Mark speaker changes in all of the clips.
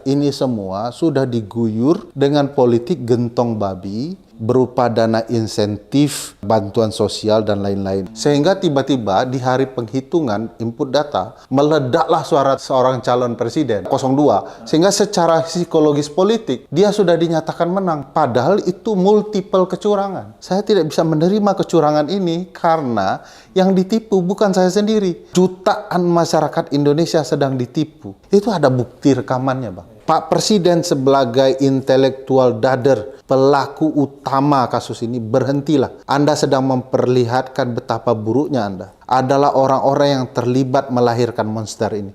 Speaker 1: Ini semua sudah diguyur dengan politik gentong babi berupa dana insentif, bantuan sosial, dan lain-lain. Sehingga tiba-tiba di hari penghitungan input data, meledaklah suara seorang calon presiden 02. Sehingga secara psikologis politik, dia sudah dinyatakan menang. Padahal itu multiple kecurangan. Saya tidak bisa menerima kecurangan ini karena yang ditipu bukan saya sendiri. Jutaan masyarakat Indonesia sedang ditipu. Itu ada bukti rekamannya, Bang. Pak Presiden sebagai intelektual dader, pelaku utama kasus ini, berhentilah. Anda sedang memperlihatkan betapa buruknya Anda. Adalah orang-orang yang terlibat melahirkan monster ini.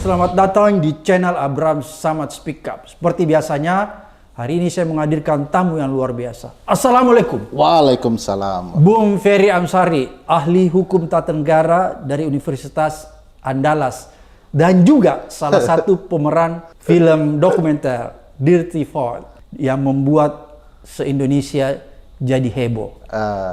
Speaker 2: Selamat datang di channel Abraham Samad Speak Up. Seperti biasanya, hari ini saya menghadirkan tamu yang luar biasa. Assalamualaikum.
Speaker 1: Waalaikumsalam.
Speaker 2: Bung Ferry Amsari, ahli hukum tata negara dari Universitas Andalas. Dan juga salah satu pemeran film dokumenter Dirty Fort yang membuat se-Indonesia jadi heboh.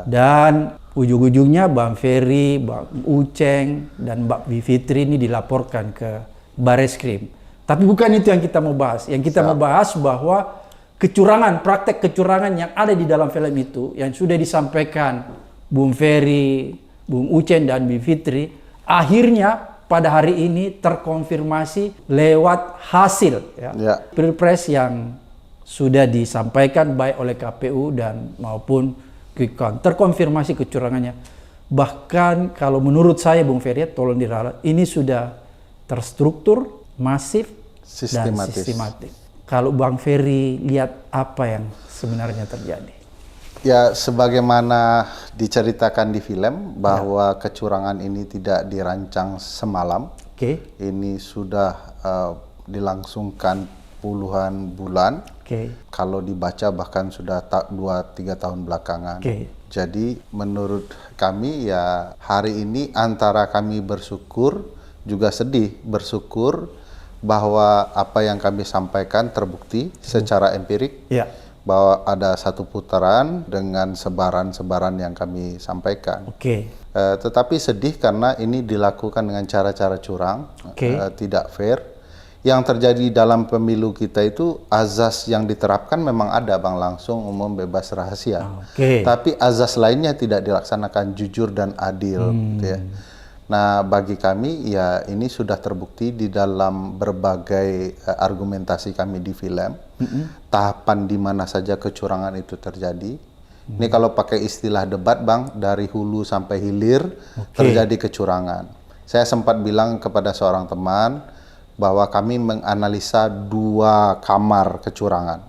Speaker 2: Dan ujung-ujungnya Bang Ferry, Bang Uceng, dan Mbak Bivitri ini dilaporkan ke Bareskrim. Tapi bukan itu yang kita mau bahas. Yang kita mau bahas bahwa kecurangan, praktek kecurangan yang ada di dalam film itu, yang sudah disampaikan Bung Ferry, Bung Uceng, dan Bivitri, akhirnya pada hari ini terkonfirmasi lewat hasil Pilpres yang sudah disampaikan baik oleh KPU dan maupun quick count. Terkonfirmasi kecurangannya. Bahkan kalau menurut saya Bung Ferry, tolong diralat, ini sudah terstruktur, masif, dan sistematik. Kalau Bang Ferry lihat apa yang sebenarnya terjadi?
Speaker 1: Ya, sebagaimana diceritakan di film bahwa kecurangan ini tidak dirancang semalam. Ini sudah dilangsungkan puluhan bulan. Kalau dibaca bahkan sudah 2-3 tahun belakangan. Jadi menurut kami ya hari ini antara kami bersyukur juga sedih. Bersyukur bahwa apa yang kami sampaikan terbukti secara empirik. Bahwa ada satu putaran dengan sebaran-sebaran yang kami sampaikan. Tetapi sedih karena ini dilakukan dengan cara-cara curang, tidak fair. Yang terjadi dalam pemilu kita itu azas yang diterapkan memang ada, Bang, langsung, umum, bebas, rahasia. Tapi azas lainnya tidak dilaksanakan jujur dan adil. Gitu ya. Nah, bagi kami ya ini sudah terbukti di dalam berbagai argumentasi kami di film. Tahapan di mana saja kecurangan itu terjadi. Ini kalau pakai istilah debat, Bang, dari hulu sampai hilir terjadi kecurangan. Saya sempat bilang kepada seorang teman bahwa kami menganalisa 2 kamar kecurangan.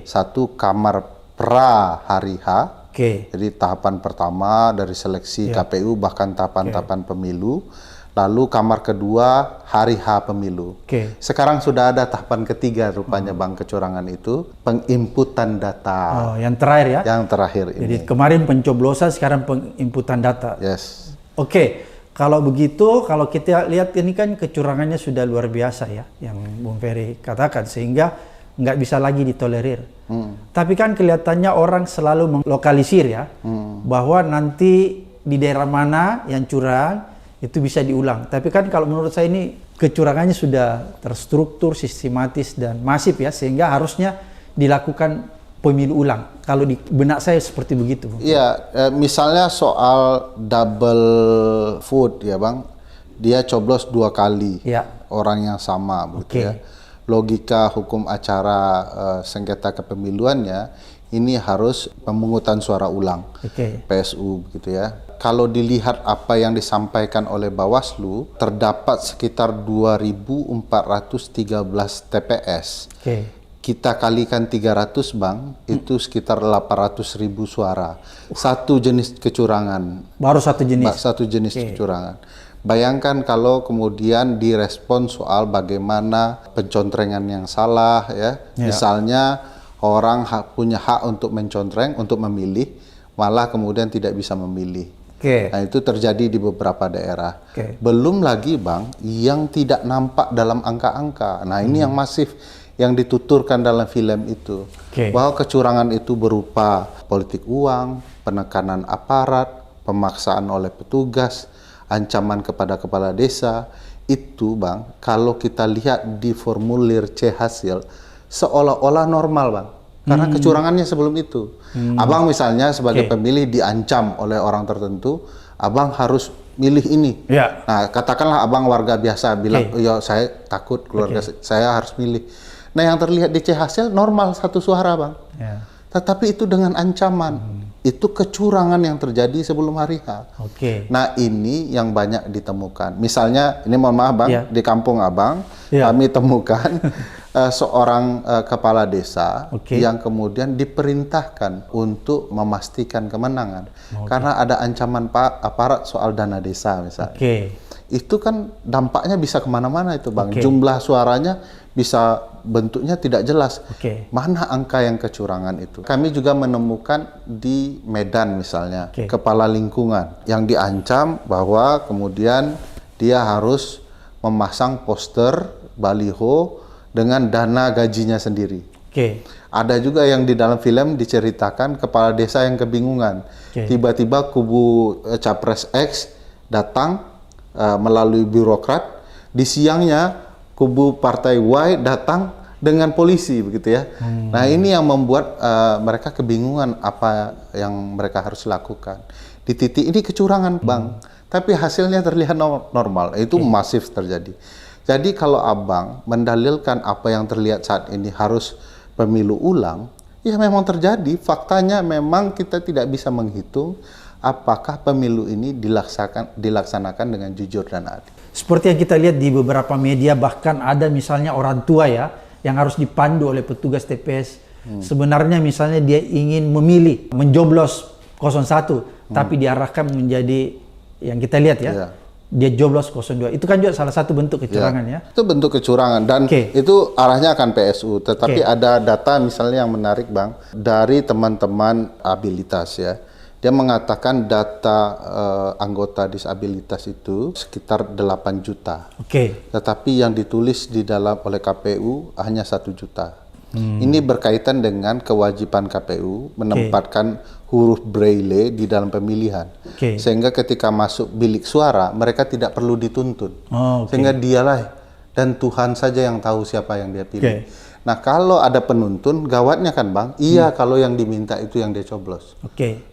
Speaker 1: Satu kamar pra hari H. Jadi tahapan pertama dari seleksi KPU bahkan tahapan-tahapan pemilu. Lalu kamar kedua hari H pemilu. Sekarang sudah ada tahapan ketiga rupanya, Bang, kecurangan itu. Penginputan data.
Speaker 2: Yang terakhir ya?
Speaker 1: Yang terakhir ini.
Speaker 2: Jadi kemarin pencoblosan, sekarang penginputan data. Kalau begitu, kalau kita lihat ini kan kecurangannya sudah luar biasa ya, yang Bung Ferry katakan, sehingga nggak bisa lagi ditolerir. Tapi kan kelihatannya orang selalu melokalisir ya, bahwa nanti di daerah mana yang curang itu bisa diulang. Tapi kan kalau menurut saya ini kecurangannya sudah terstruktur, sistematis, dan masif ya, sehingga harusnya dilakukan pemilu ulang. Kalau di benak saya seperti begitu.
Speaker 1: Iya, misalnya soal double vote ya, Bang, dia coblos 2 kali, orang yang sama, begitu ya. Logika hukum acara sengketa kepemiluannya ini harus pemungutan suara ulang, PSU, begitu ya. Kalau dilihat apa yang disampaikan oleh Bawaslu, terdapat sekitar 2.413 TPS. Kita kalikan 300, Bang, itu sekitar 800.000 suara. Satu jenis kecurangan.
Speaker 2: Baru satu jenis?
Speaker 1: Satu jenis kecurangan. Bayangkan kalau kemudian direspon soal bagaimana pencontrengan yang salah, ya. Misalnya orang punya hak untuk mencontreng, untuk memilih, malah kemudian tidak bisa memilih. Nah, itu terjadi di beberapa daerah. Belum lagi, Bang, yang tidak nampak dalam angka-angka. Nah, ini yang masif, yang dituturkan dalam film itu. Bahwa kecurangan itu berupa politik uang, penekanan aparat, pemaksaan oleh petugas, ancaman kepada kepala desa, itu Bang, kalau kita lihat di formulir C hasil, seolah-olah normal Bang. Karena kecurangannya sebelum itu. Abang misalnya sebagai pemilih diancam oleh orang tertentu, Abang harus milih ini. Nah, katakanlah Abang warga biasa bilang, ya saya takut keluarga saya harus milih. Nah, yang terlihat di C hasil normal 1 suara Bang. Tetapi itu dengan ancaman. Itu kecurangan yang terjadi sebelum hari H. Nah, ini yang banyak ditemukan. Misalnya, ini mohon maaf Bang, di kampung Abang, kami temukan seorang kepala desa yang kemudian diperintahkan untuk memastikan kemenangan. Karena ada ancaman aparat soal dana desa misalnya. Itu kan dampaknya bisa kemana-mana itu Bang. Jumlah suaranya bisa bentuknya tidak jelas. Mana angka yang kecurangan itu? Kami juga menemukan di Medan misalnya, kepala lingkungan yang diancam bahwa kemudian dia harus memasang poster, baliho dengan dana gajinya sendiri. Ada juga yang di dalam film diceritakan kepala desa yang kebingungan. Tiba-tiba kubu Capres X datang melalui birokrat, di siangnya kubu partai Y datang dengan polisi begitu ya. Nah, ini yang membuat mereka kebingungan apa yang mereka harus lakukan. Di titik ini kecurangan Bang, tapi hasilnya terlihat normal. Itu masif terjadi. Jadi kalau Abang mendalilkan apa yang terlihat saat ini harus pemilu ulang, ya memang terjadi. Faktanya memang kita tidak bisa menghitung apakah pemilu ini dilaksanakan dengan jujur dan adil.
Speaker 2: Seperti yang kita lihat di beberapa media, bahkan ada misalnya orang tua ya yang harus dipandu oleh petugas TPS. Sebenarnya misalnya dia ingin memilih, mencoblos 01, tapi diarahkan menjadi yang kita lihat ya, dia joblos 02. Itu kan juga salah satu bentuk kecurangan ya.
Speaker 1: Itu bentuk kecurangan dan itu arahnya akan PSU. Tetapi ada data misalnya yang menarik Bang, dari teman-teman abilitas ya. Dia mengatakan data anggota disabilitas itu sekitar 8 juta. Tetapi yang ditulis di dalam oleh KPU hanya 1 juta. Ini berkaitan dengan kewajiban KPU menempatkan huruf braille di dalam pemilihan. Sehingga ketika masuk bilik suara, mereka tidak perlu dituntun. Sehingga dialah dan Tuhan saja yang tahu siapa yang dia pilih. Nah, kalau ada penuntun, gawatnya kan Bang, kalau yang diminta itu yang dia coblos.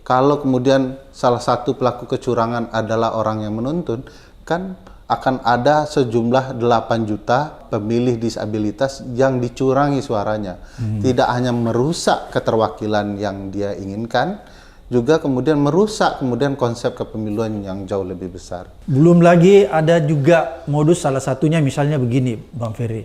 Speaker 1: Kalau kemudian salah satu pelaku kecurangan adalah orang yang menuntun, kan akan ada sejumlah 8 juta pemilih disabilitas yang dicurangi suaranya. Tidak hanya merusak keterwakilan yang dia inginkan, juga kemudian merusak konsep kepemiluan yang jauh lebih besar.
Speaker 2: Belum lagi ada juga modus, salah satunya misalnya begini Bang Ferry.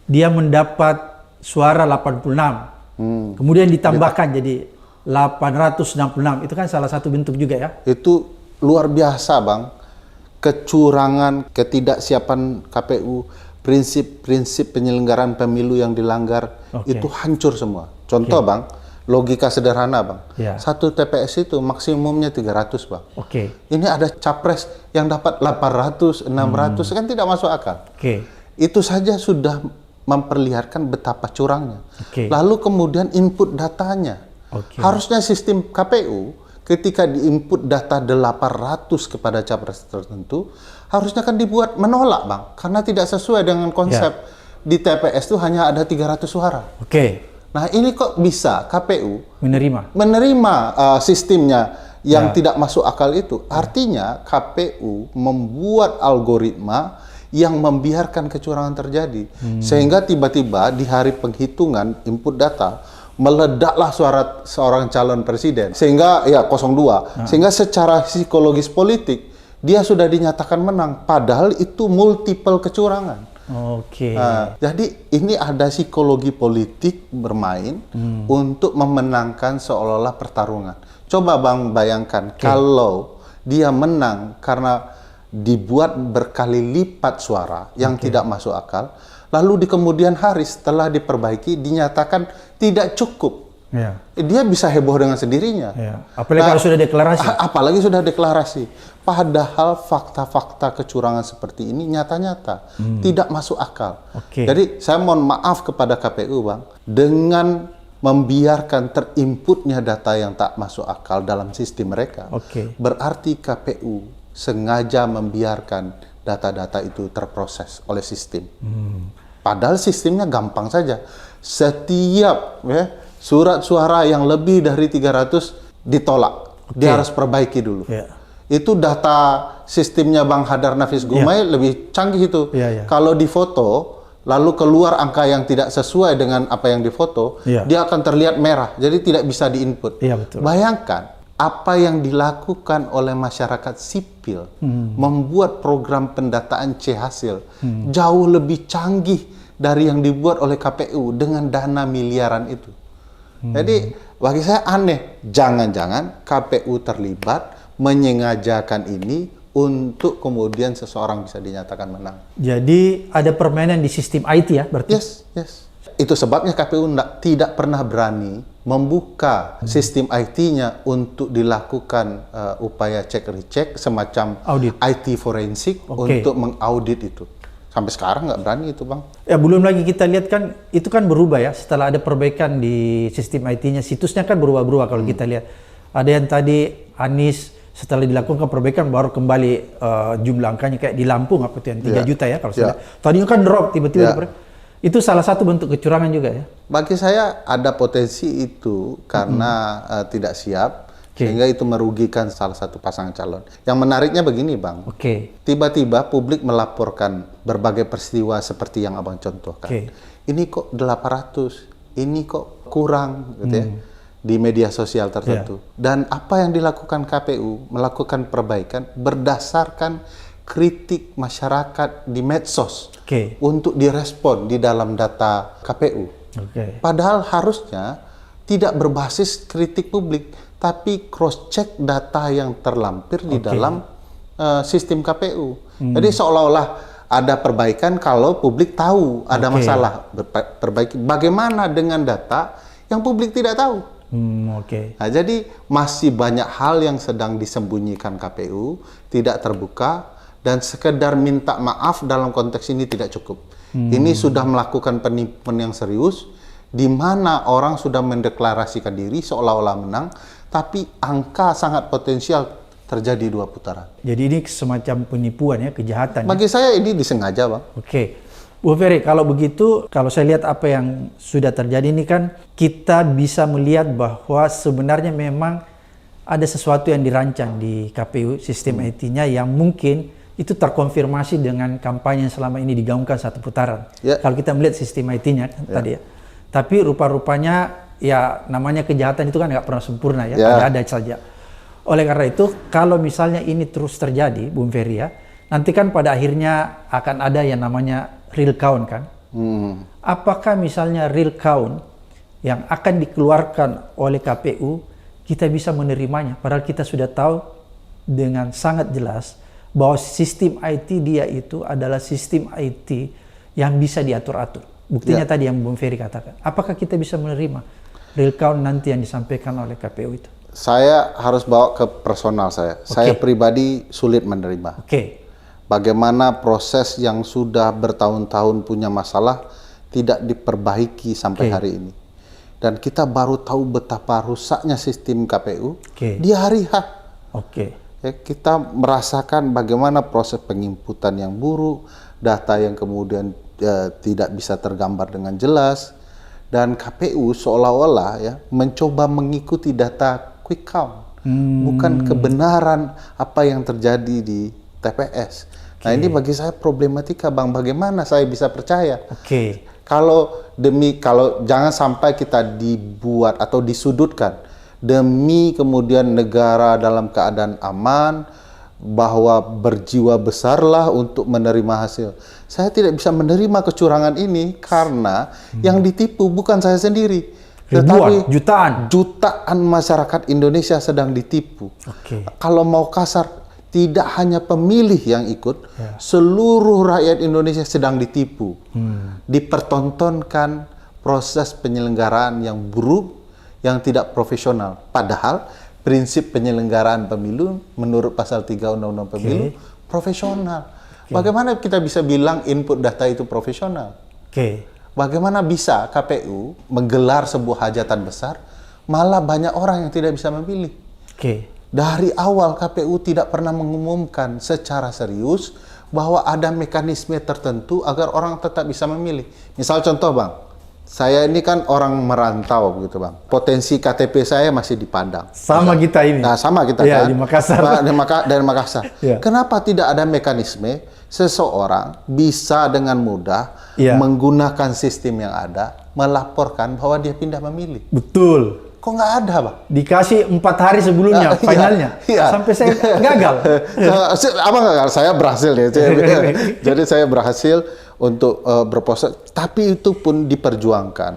Speaker 2: Dia mendapat suara 86, kemudian ditambahkan jadi 866. Itu kan salah satu bentuk juga ya?
Speaker 1: Itu luar biasa Bang. Kecurangan, ketidaksiapan KPU, prinsip-prinsip penyelenggaraan pemilu yang dilanggar, itu hancur semua. Contoh Bang, logika sederhana Bang. Satu TPS itu maksimumnya 300 Bang. Ini ada capres yang dapat 800, 600, kan tidak masuk akal. Itu saja sudah memperlihatkan betapa curangnya. Lalu kemudian input datanya. Harusnya sistem KPU ketika diinput data 800 kepada capres tertentu, harusnya kan dibuat menolak Bang, karena tidak sesuai dengan konsep di TPS itu hanya ada 300 suara. Nah, ini kok bisa KPU menerima sistemnya yang tidak masuk akal itu? Artinya KPU membuat algoritma yang membiarkan kecurangan terjadi. Sehingga tiba-tiba di hari penghitungan input data, meledaklah suara seorang calon presiden. Sehingga, 02. Sehingga secara psikologis politik, dia sudah dinyatakan menang. Padahal itu multiple kecurangan. Jadi ini ada psikologi politik bermain untuk memenangkan seolah-olah pertarungan. Coba Bang bayangkan, kalau dia menang karena dibuat berkali lipat suara yang tidak masuk akal, lalu di kemudian hari setelah diperbaiki dinyatakan tidak cukup. Dia bisa heboh dengan sendirinya.
Speaker 2: Apalagi kalau sudah deklarasi.
Speaker 1: Apalagi sudah deklarasi. Padahal fakta-fakta kecurangan seperti ini nyata-nyata tidak masuk akal. Jadi saya mohon maaf kepada KPU Bang, dengan membiarkan terinputnya data yang tak masuk akal dalam sistem mereka, berarti KPU sengaja membiarkan data-data itu terproses oleh sistem. Padahal sistemnya gampang saja. Setiap surat suara yang lebih dari 300 ditolak. Dia harus perbaiki dulu. Itu data sistemnya Bang Hadar Nafis Gumai lebih canggih itu. Kalau difoto, lalu keluar angka yang tidak sesuai dengan apa yang difoto, dia akan terlihat merah. Jadi tidak bisa diinput. Bayangkan apa yang dilakukan oleh masyarakat sipil membuat program pendataan C-hasil jauh lebih canggih dari yang dibuat oleh KPU dengan dana miliaran itu. Jadi bagi saya aneh, jangan-jangan KPU terlibat menyengajakan ini untuk kemudian seseorang bisa dinyatakan menang.
Speaker 2: Jadi ada permainan di sistem IT ya berarti?
Speaker 1: Yes. Itu sebabnya KPU tidak pernah berani membuka sistem IT-nya untuk dilakukan upaya cek-recek semacam
Speaker 2: audit.
Speaker 1: IT forensik untuk mengaudit itu. Sampai sekarang nggak berani itu, Bang.
Speaker 2: Ya, belum lagi kita lihat kan, itu kan berubah ya, setelah ada perbaikan di sistem IT-nya, situsnya kan berubah-berubah kalau kita lihat. Ada yang tadi Anies, setelah dilakukan perbaikan baru kembali jumlah angkanya kayak di Lampung apa itu yang 3 juta ya kalau saya. Tadinya kan drop tiba-tiba. Itu salah satu bentuk kecurangan juga ya?
Speaker 1: Bagi saya ada potensi itu karena tidak siap. Sehingga itu merugikan salah satu pasangan calon. Yang menariknya begini, Bang. Tiba-tiba publik melaporkan berbagai peristiwa seperti yang Abang contohkan. Ini kok 800, ini kok kurang, gitu ya, di media sosial tertentu. Dan apa yang dilakukan KPU, melakukan perbaikan berdasarkan kritik masyarakat di medsos untuk direspon di dalam data KPU. Padahal harusnya tidak berbasis kritik publik, tapi cross-check data yang terlampir di dalam sistem KPU. Jadi seolah-olah ada perbaikan kalau publik tahu ada masalah. Perbaiki. Bagaimana dengan data yang publik tidak tahu? Nah, jadi masih banyak hal yang sedang disembunyikan KPU, tidak terbuka, dan sekedar minta maaf dalam konteks ini tidak cukup. Ini sudah melakukan penipuan yang serius, di mana orang sudah mendeklarasikan diri seolah-olah menang, tapi angka sangat potensial terjadi 2 putaran.
Speaker 2: Jadi ini semacam penipuan ya, kejahatan.
Speaker 1: Bagi saya ini disengaja, Bang.
Speaker 2: Bu Ferry, kalau begitu, kalau saya lihat apa yang sudah terjadi ini kan, kita bisa melihat bahwa sebenarnya memang ada sesuatu yang dirancang di KPU, sistem IT-nya yang mungkin itu terkonfirmasi dengan kampanye yang selama ini digaungkan 1 putaran. Kalau kita melihat sistem IT-nya kan tadi ya. Tapi rupa-rupanya ya namanya kejahatan itu kan nggak pernah sempurna ya, ada saja. Oleh karena itu, kalau misalnya ini terus terjadi, Bung Ferry ya, nanti kan pada akhirnya akan ada yang namanya real count kan. Apakah misalnya real count yang akan dikeluarkan oleh KPU, kita bisa menerimanya? Padahal kita sudah tahu dengan sangat jelas bahwa sistem IT dia itu adalah sistem IT yang bisa diatur-atur. Buktinya tadi yang Bung Ferry katakan. Apakah kita bisa menerima real count nanti yang disampaikan oleh KPU itu?
Speaker 1: Saya harus bawa ke personal saya. Saya pribadi sulit menerima. Bagaimana proses yang sudah bertahun-tahun punya masalah tidak diperbaiki sampai hari ini. Dan kita baru tahu betapa rusaknya sistem KPU di hari H. Kita merasakan bagaimana proses penginputan yang buruk, data yang kemudian tidak bisa tergambar dengan jelas, dan KPU seolah-olah ya mencoba mengikuti data quick count, bukan kebenaran apa yang terjadi di TPS. Nah ini bagi saya problematika, Bang. Bagaimana saya bisa percaya? Kalau jangan sampai kita dibuat atau disudutkan demi kemudian negara dalam keadaan aman, bahwa berjiwa besarlah untuk menerima hasil. Saya tidak bisa menerima kecurangan ini karena yang ditipu bukan saya sendiri, tetapi jutaan masyarakat Indonesia sedang ditipu. Kalau mau kasar, tidak hanya pemilih yang ikut, seluruh rakyat Indonesia sedang ditipu. Dipertontonkan proses penyelenggaraan yang buruk, yang tidak profesional. Padahal prinsip penyelenggaraan pemilu menurut pasal 3 Undang-Undang Pemilu profesional. Bagaimana kita bisa bilang input data itu profesional? Bagaimana bisa KPU menggelar sebuah hajatan besar malah banyak orang yang tidak bisa memilih? dari awal KPU tidak pernah mengumumkan secara serius bahwa ada mekanisme tertentu agar orang tetap bisa memilih. Misal contoh Bang, saya ini kan orang merantau begitu Bang. Potensi KTP saya masih di Padang.
Speaker 2: Sama kita ini.
Speaker 1: Nah, sama kita
Speaker 2: ya,
Speaker 1: kan.
Speaker 2: Di Makassar.
Speaker 1: Dari Makassar.
Speaker 2: Ya.
Speaker 1: Kenapa tidak ada mekanisme seseorang bisa dengan mudah menggunakan sistem yang ada, melaporkan bahwa dia pindah memilih?
Speaker 2: Betul.
Speaker 1: Kok nggak ada, Bang?
Speaker 2: Dikasih 4 hari sebelumnya finalnya. Sampai saya gagal.
Speaker 1: Apa gagal? Saya berhasil ya. Jadi saya berhasil untuk berproses, tapi itu pun diperjuangkan.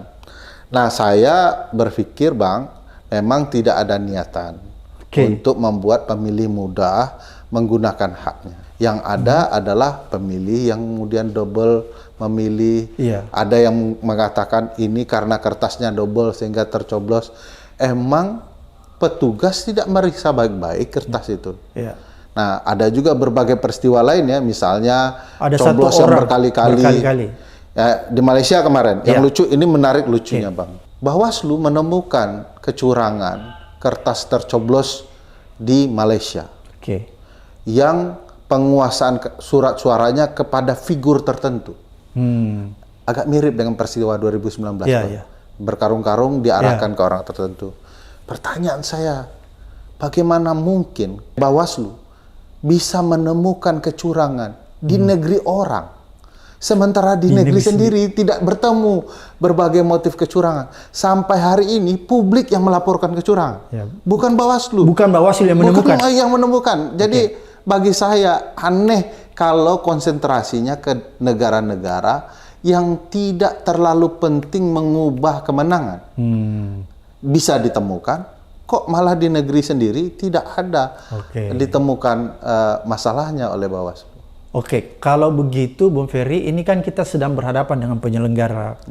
Speaker 1: Nah, saya berpikir Bang, memang tidak ada niatan untuk membuat pemilih mudah menggunakan haknya. Yang ada adalah pemilih yang kemudian double memilih. Ada yang mengatakan ini karena kertasnya double sehingga tercoblos. Emang petugas tidak meriksa baik-baik kertas itu. Nah, ada juga berbagai peristiwa lain ya, misalnya
Speaker 2: ada
Speaker 1: coblos
Speaker 2: satu
Speaker 1: yang
Speaker 2: orang
Speaker 1: berkali-kali. Ya, di Malaysia kemarin, yang lucu, ini menarik lucunya Bang. Bawaslu menemukan kecurangan kertas tercoblos di Malaysia. Yang penguasaan surat suaranya kepada figur tertentu. Agak mirip dengan peristiwa 2019. Berkarung-karung diarahkan ke orang tertentu. Pertanyaan saya, bagaimana mungkin Bawaslu bisa menemukan kecurangan di negeri orang, sementara di negeri sendiri tidak bertemu berbagai motif kecurangan? Sampai hari ini publik yang melaporkan kecurangan, bukan Bawaslu.
Speaker 2: Bukan Bawaslu yang menemukan.
Speaker 1: Bukan yang menemukan. Jadi bagi saya aneh kalau konsentrasinya ke negara-negara yang tidak terlalu penting mengubah kemenangan. Bisa ditemukan, kok malah di negeri sendiri tidak ada ditemukan masalahnya oleh Bawaslu.
Speaker 2: Kalau begitu Bung Ferry, ini kan kita sedang berhadapan dengan penyelenggara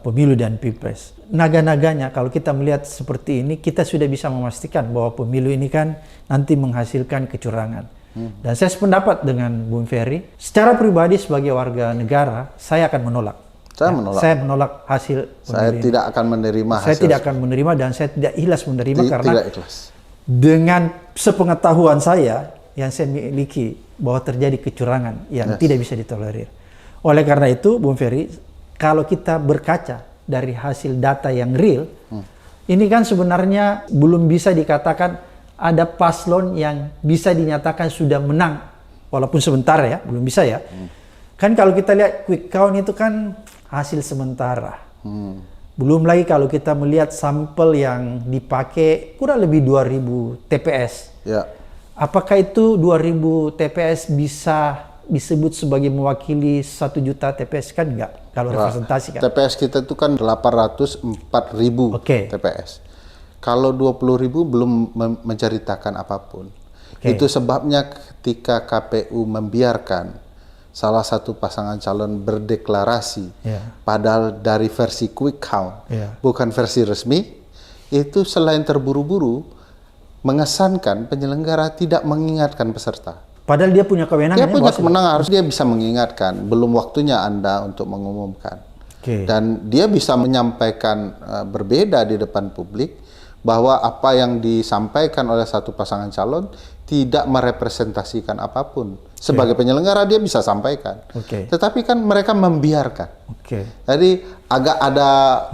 Speaker 2: pemilu dan pilpres. Naga-naganya kalau kita melihat seperti ini, kita sudah bisa memastikan bahwa pemilu ini kan nanti menghasilkan kecurangan. Dan saya sependapat dengan Bung Ferry. Secara pribadi sebagai warga negara, saya akan menolak. Saya menolak hasil pemilu.
Speaker 1: Saya tidak akan menerima hasil.
Speaker 2: Saya tidak akan menerima dan saya tidak ikhlas menerima karena dengan sepengetahuan saya yang saya miliki bahwa terjadi kecurangan yang tidak bisa ditolerir. Oleh karena itu, Bung Ferry, kalau kita berkaca dari hasil data yang real, ini kan sebenarnya belum bisa dikatakan ada paslon yang bisa dinyatakan sudah menang, walaupun sebentar ya, belum bisa ya. Kan kalau kita lihat quick count itu kan hasil sementara. Belum lagi kalau kita melihat sampel yang dipakai kurang lebih 2000 TPS. Apakah itu 2000 TPS bisa disebut sebagai mewakili 1 juta TPS? Kan enggak, kalau representasi kan.
Speaker 1: TPS kita itu kan 804.000 TPS. Kalau 20.000 belum menceritakan apapun. Itu sebabnya ketika KPU membiarkan salah satu pasangan calon berdeklarasi, padahal dari versi quick count, bukan versi resmi, itu selain terburu-buru, mengesankan penyelenggara tidak mengingatkan peserta.
Speaker 2: Padahal dia punya kewenangan.
Speaker 1: Dia punya kewenangan, harus dia bisa mengingatkan. Belum waktunya Anda untuk mengumumkan. Dan dia bisa menyampaikan berbeda di depan publik, bahwa apa yang disampaikan oleh satu pasangan calon tidak merepresentasikan apapun. Sebagai penyelenggara dia bisa sampaikan. Tetapi kan mereka membiarkan. Jadi agak ada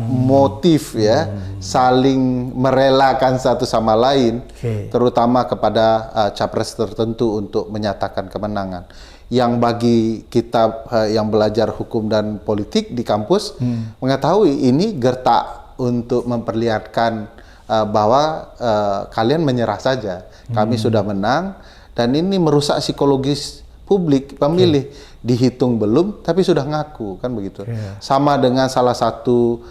Speaker 1: motif ya, saling merelakan satu sama lain, terutama kepada capres tertentu untuk menyatakan kemenangan. Yang bagi kita yang belajar hukum dan politik di kampus mengetahui ini gertak untuk memperlihatkan bahwa kalian menyerah saja, kami sudah menang, dan ini merusak psikologis publik pemilih. Dihitung belum, tapi sudah ngaku, kan begitu. Sama dengan salah satu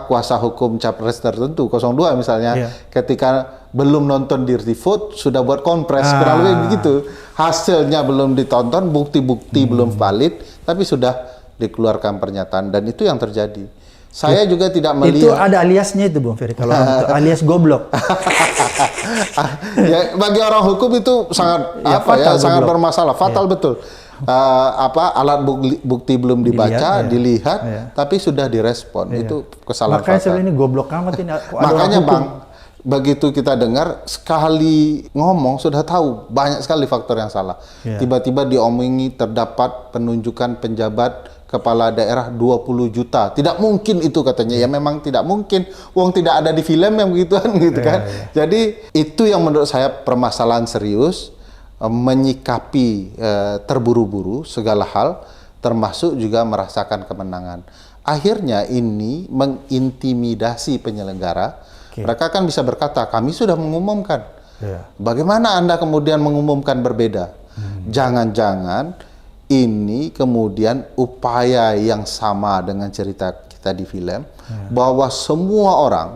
Speaker 1: kuasa hukum capres tertentu, 02 misalnya, ketika belum nonton Dirty Vote sudah buat konpres, kurang lebih begitu. Hasilnya belum ditonton, bukti-bukti belum valid, tapi sudah dikeluarkan pernyataan, dan itu yang terjadi. Saya juga tidak melihat.
Speaker 2: Itu ada aliasnya itu Bung Ferry, kalau alias goblok.
Speaker 1: Ya, bagi orang hukum itu sangat sangat bermasalah, fatal betul. Alat bukti belum dibaca, dilihat, tapi sudah direspon. Itu kesalahan
Speaker 2: makanya
Speaker 1: fatal.
Speaker 2: ini goblok amat ini.
Speaker 1: Makanya Bang, begitu kita dengar, sekali ngomong sudah tahu banyak sekali faktor yang salah. Tiba-tiba diomongi terdapat penunjukan penjabat kepala daerah 20 juta. Tidak mungkin itu katanya. Ya memang tidak mungkin. Uang tidak ada di film yang begituan gitu kan. Jadi itu yang menurut saya permasalahan serius, menyikapi terburu-buru segala hal, termasuk juga merasakan kemenangan. Akhirnya ini mengintimidasi penyelenggara. Mereka kan bisa berkata, kami sudah mengumumkan. Bagaimana Anda kemudian mengumumkan berbeda? Jangan-jangan ini kemudian upaya yang sama dengan cerita kita di film, bahwa semua orang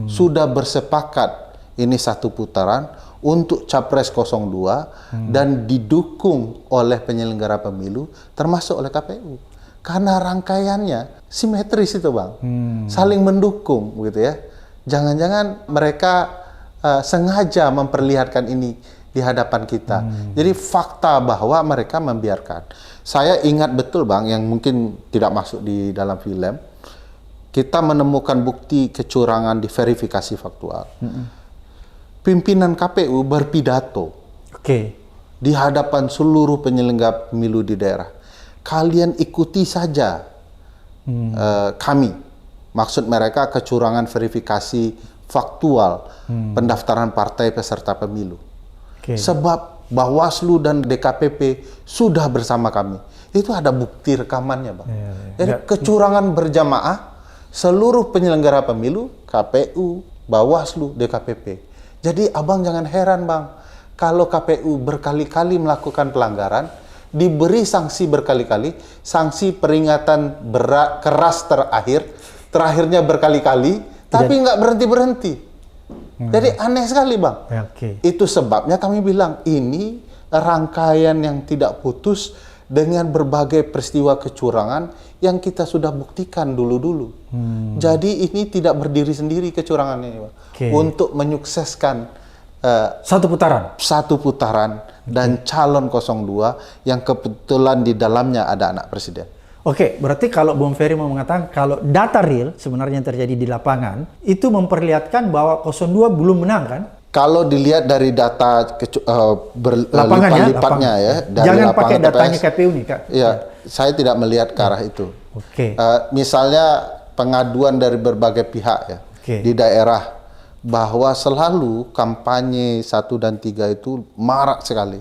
Speaker 1: sudah bersepakat ini satu putaran untuk Capres 02 dan didukung oleh penyelenggara pemilu, termasuk oleh KPU. Karena rangkaiannya simetris itu, Bang. Saling mendukung gitu ya. Jangan-jangan mereka sengaja memperlihatkan ini di hadapan kita. Jadi fakta bahwa mereka membiarkan. Saya ingat betul, Bang, yang mungkin tidak masuk di dalam film. Kita menemukan bukti kecurangan di verifikasi faktual. Pimpinan KPU berpidato di hadapan seluruh penyelenggara pemilu di daerah. Kalian ikuti saja kami. Maksud mereka kecurangan verifikasi faktual pendaftaran partai peserta pemilu. Sebab Bawaslu dan DKPP sudah bersama kami. Itu ada bukti rekamannya, Bang. Jadi kecurangan berjamaah seluruh penyelenggara pemilu, KPU, Bawaslu, DKPP. Jadi abang jangan heran, Bang, kalau KPU berkali-kali melakukan pelanggaran, diberi sanksi berkali-kali, sanksi peringatan berat keras terakhirnya berkali-kali, tapi nggak berhenti-berhenti. Jadi aneh sekali, Bang. Itu sebabnya kami bilang ini rangkaian yang tidak putus dengan berbagai peristiwa kecurangan yang kita sudah buktikan dulu-dulu. Jadi ini tidak berdiri sendiri kecurangan ini, Bang. Untuk menyukseskan satu putaran dan calon 02 yang kebetulan di dalamnya ada anak presiden.
Speaker 2: Berarti kalau Bung Ferry mau mengatakan kalau data real sebenarnya yang terjadi di lapangan itu memperlihatkan bahwa 02 belum menang, kan?
Speaker 1: Kalau dilihat dari data berlipat-lipatnya ya, dari
Speaker 2: jangan pakai
Speaker 1: TPS,
Speaker 2: datanya KPU nih, Kak.
Speaker 1: Saya tidak melihat ke arah itu. Misalnya pengaduan dari berbagai pihak ya di daerah bahwa selalu kampanye 1 dan 3 itu marak sekali.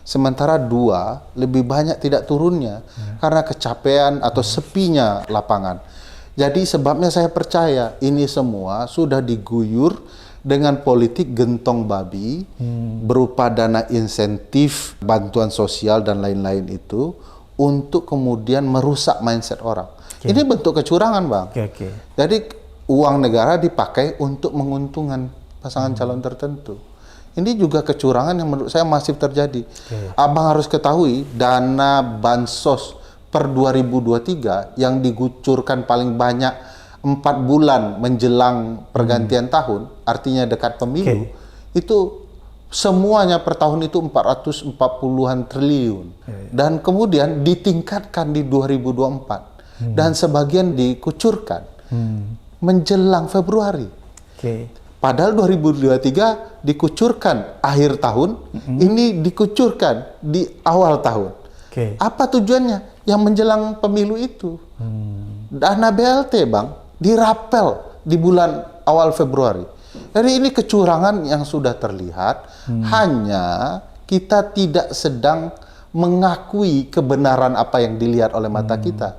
Speaker 1: Sementara 2 lebih banyak tidak turunnya karena kecapean atau sepinya lapangan. Jadi sebabnya saya percaya ini semua sudah diguyur dengan politik gentong babi berupa dana insentif, bantuan sosial dan lain-lain itu untuk kemudian merusak mindset orang. Ini bentuk kecurangan, Bang. Jadi uang negara dipakai untuk menguntungkan pasangan calon tertentu. Ini juga kecurangan yang menurut saya masif terjadi. Abang harus ketahui dana bansos per 2023 yang digucurkan paling banyak 4 bulan menjelang pergantian tahun, artinya dekat pemilu, itu semuanya per tahun itu 440-an triliun. Dan kemudian ditingkatkan di 2024 dan sebagian dikucurkan menjelang Februari. Padahal 2023 dikucurkan akhir tahun, ini dikucurkan di awal tahun. Apa tujuannya? Yang menjelang pemilu itu. Dana BLT, Bang, dirapel di bulan awal Februari. Jadi ini kecurangan yang sudah terlihat, hanya kita tidak sedang mengakui kebenaran apa yang dilihat oleh mata kita.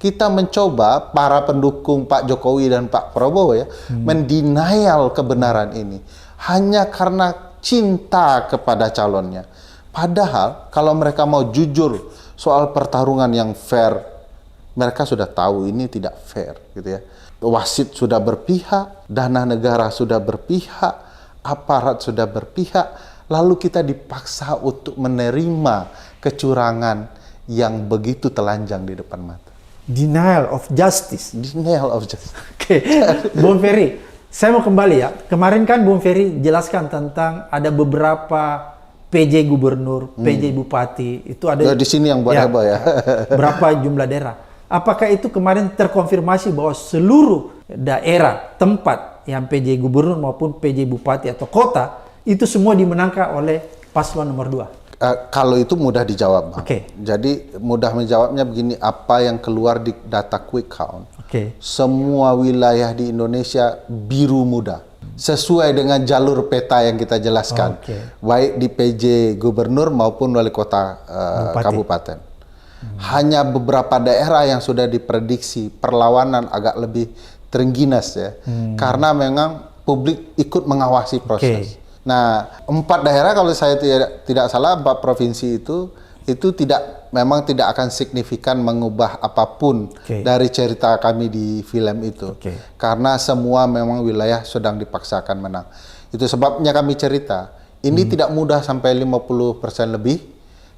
Speaker 1: Kita mencoba, para pendukung Pak Jokowi dan Pak Prabowo ya, mendenial kebenaran ini hanya karena cinta kepada calonnya. Padahal kalau mereka mau jujur soal pertarungan yang fair, mereka sudah tahu ini tidak fair gitu ya. Wasit sudah berpihak, dana negara sudah berpihak, aparat sudah berpihak, lalu kita dipaksa untuk menerima kecurangan yang begitu telanjang di depan mata.
Speaker 2: Denial of justice.
Speaker 1: Denial of justice.
Speaker 2: Bung Ferry, saya mau kembali ya. Kemarin kan Bung Ferry jelaskan tentang ada beberapa PJ gubernur, PJ bupati, itu ada
Speaker 1: di sini yang buat heboh ya.
Speaker 2: Berapa jumlah daerah? Apakah itu kemarin terkonfirmasi bahwa seluruh daerah tempat yang PJ Gubernur maupun PJ Bupati atau Kota, itu semua dimenangkan oleh paslon nomor 2.
Speaker 1: Kalau itu mudah dijawab, Bang.
Speaker 2: Oke.
Speaker 1: Jadi mudah menjawabnya begini, apa yang keluar di data quick count,
Speaker 2: Oke.
Speaker 1: semua wilayah di Indonesia biru muda, sesuai dengan jalur peta yang kita jelaskan, baik di PJ Gubernur maupun Wali Kota Kabupaten. Hanya beberapa daerah yang sudah diprediksi perlawanan agak lebih terengginas ya, karena memang publik ikut mengawasi proses. Nah, 4 daerah kalau saya tidak salah, 4 provinsi itu memang tidak akan signifikan mengubah apapun dari cerita kami di film itu. Karena semua memang wilayah sedang dipaksakan menang. Itu sebabnya kami cerita, ini tidak mudah sampai 50% lebih,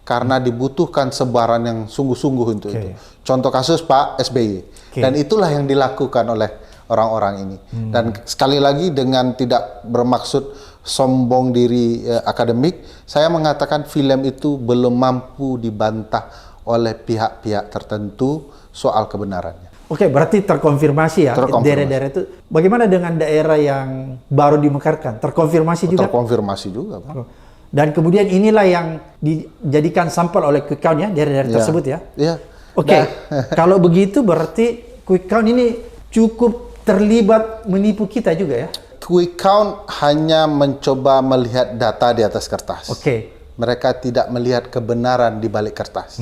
Speaker 1: karena dibutuhkan sebaran yang sungguh-sungguh untuk itu. Contoh kasus Pak SBY. Dan itulah yang dilakukan oleh orang-orang ini. Dan sekali lagi dengan tidak bermaksud sombong diri akademik, saya mengatakan film itu belum mampu dibantah oleh pihak-pihak tertentu soal kebenarannya.
Speaker 2: Oke, berarti terkonfirmasi ya daerah-daerah itu. Bagaimana dengan daerah yang baru dimekarkan? Terkonfirmasi juga?
Speaker 1: Terkonfirmasi juga, Pak.
Speaker 2: Dan kemudian inilah yang dijadikan sampel oleh quick count ya, daerah-daerah tersebut ya?
Speaker 1: Iya.
Speaker 2: Oke, kalau begitu berarti quick count ini cukup terlibat menipu kita juga ya?
Speaker 1: Quick count hanya mencoba melihat data di atas kertas. Mereka tidak melihat kebenaran di balik kertas.